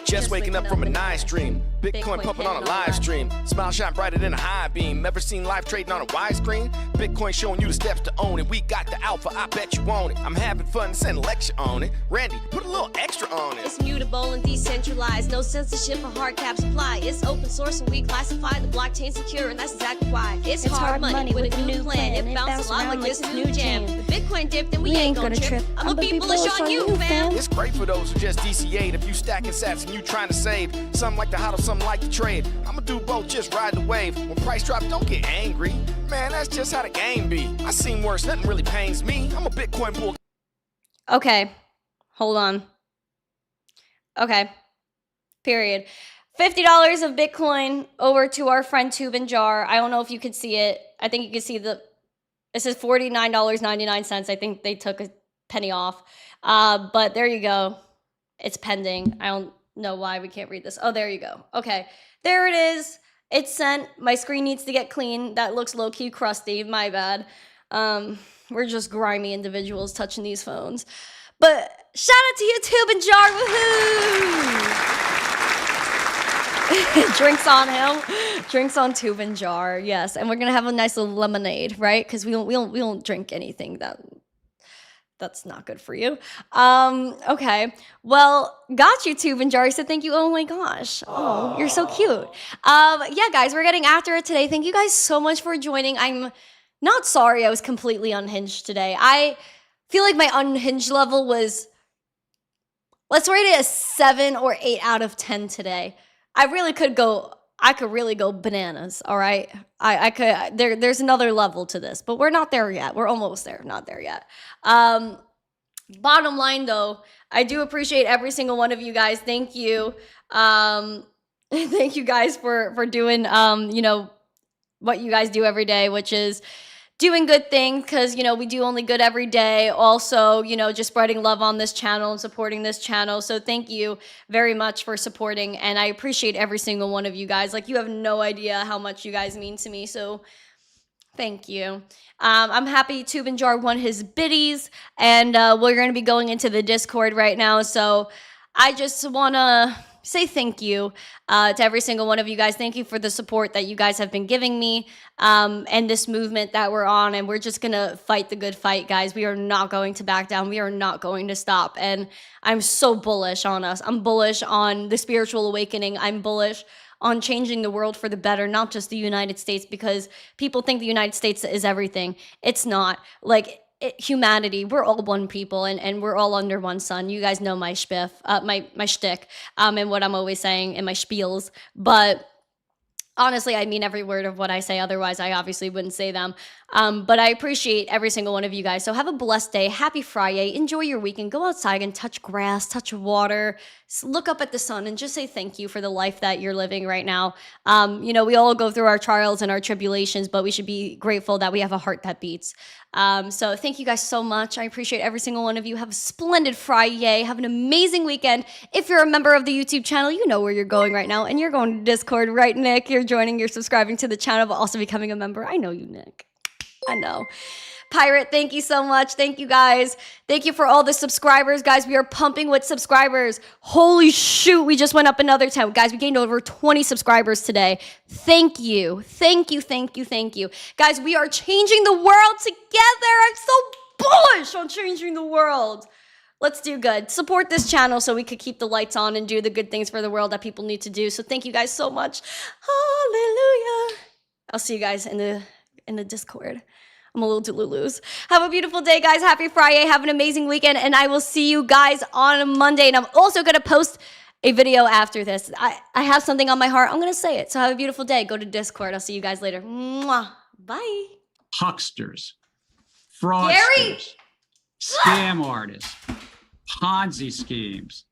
A: Just waking up from a nice dream. Bitcoin pumping on a live stream. Smile shine brighter than a high beam. Ever seen life trading on a widescreen? Bitcoin showing you the steps to own it. We got the alpha, I bet you want it. I'm having fun, send a lecture on it. Randy, put a little extra on it.
J: It's mutable and decentralized, no censorship or hard cap supply. It's open source and we classify the blockchain secure, and that's exactly why. It's hard money with a new plan. It bounces a lot like this new jam. The Bitcoin dip, then we ain't gonna trip. I'ma be bullish on you, fam.
A: It's great for those who just DCA'd. If you stacking sats and you trying to save, some like to hodl, some like to trade. I'ma do both, just ride the wave. When price drop, don't get angry. Man, that's just how the game be. I seen worse, nothing really pains me. I'm a Bitcoin bull.
B: Okay, hold on. Okay, period. $50 of Bitcoin over to our friend Tube and Jar. I don't know if you could see it. I think you can see it says $49.99. I think they took a penny off. But there you go. It's pending. I don't know why we can't read this. Oh, there you go. Okay, there it is. It's sent. My screen needs to get clean. That looks low-key crusty. My bad. We're just grimy individuals touching these phones. But shout out to you, Tube and Jar. Woohoo! Drinks on him. Drinks on Tube and Jar. Yes, and we're gonna have a nice little lemonade, right? Because we don't drink anything that's not good for you. Okay. Well, got you, Tube and Jar. Said thank you. Oh my gosh. Oh, you're so cute. Yeah, guys, we're getting after it today. Thank you guys so much for joining. I'm not sorry I was completely unhinged today. I feel like my unhinged level was, let's rate it a 7 or 8 out of 10 today. I could really go bananas, all right? I could, there's another level to this, but we're not there yet. We're almost there, not there yet. Bottom line though, I do appreciate every single one of you guys. Thank you. Thank you guys for doing, you know, what you guys do every day, which is doing good things, because, you know, we do only good every day. Also, you know, just spreading love on this channel and supporting this channel. So thank you very much for supporting, and I appreciate every single one of you guys. Like, you have no idea how much you guys mean to me, so thank you. I'm happy Tube and Jar won his biddies, and we're going to be going into the Discord right now, so I just want to say thank you to every single one of you guys. Thank you for the support that you guys have been giving me and this movement that we're on. And we're just going to fight the good fight, guys. We are not going to back down. We are not going to stop. And I'm so bullish on us. I'm bullish on the spiritual awakening. I'm bullish on changing the world for the better, not just the United States, because people think the United States is everything. It's not. Like, humanity, we're all one people, and we're all under one sun. You guys know my spiff, my shtick, and what I'm always saying in my spiels. But honestly, I mean every word of what I say. Otherwise, I obviously wouldn't say them. But I appreciate every single one of you guys. So have a blessed day. Happy Friday. Enjoy your weekend. Go outside and touch grass, touch water. Look up at the sun and just say thank you for the life that you're living right now. You know, we all go through our trials and our tribulations, but we should be grateful that we have a heart that beats. So thank you guys so much. I appreciate every single one of you. Have a splendid Friday. Have an amazing weekend. If you're a member of the YouTube channel, you know where you're going right now, and you're going to Discord, right, Nick? You're joining, you're subscribing to the channel, but also becoming a member. I know you, Nick. I know. Pirate, thank you so much. Thank you, guys. Thank you for all the subscribers. Guys, we are pumping with subscribers. Holy shoot, we just went up another 10. Guys, we gained over 20 subscribers today. Thank you. Thank you, thank you, thank you. Guys, we are changing the world together. I'm so bullish on changing the world. Let's do good. Support this channel so we could keep the lights on and do the good things for the world that people need to do. So thank you guys so much. Hallelujah. I'll see you guys in the Discord. I'm a little delulus. Have a beautiful day, guys. Happy Friday. Have an amazing weekend. And I will see you guys on Monday. And I'm also going to post a video after this. I have something on my heart. I'm going to say it. So have a beautiful day. Go to Discord. I'll see you guys later. Mwah. Bye.
D: Hucksters, fraudsters,
B: Gary!
D: scam artists, Ponzi schemes,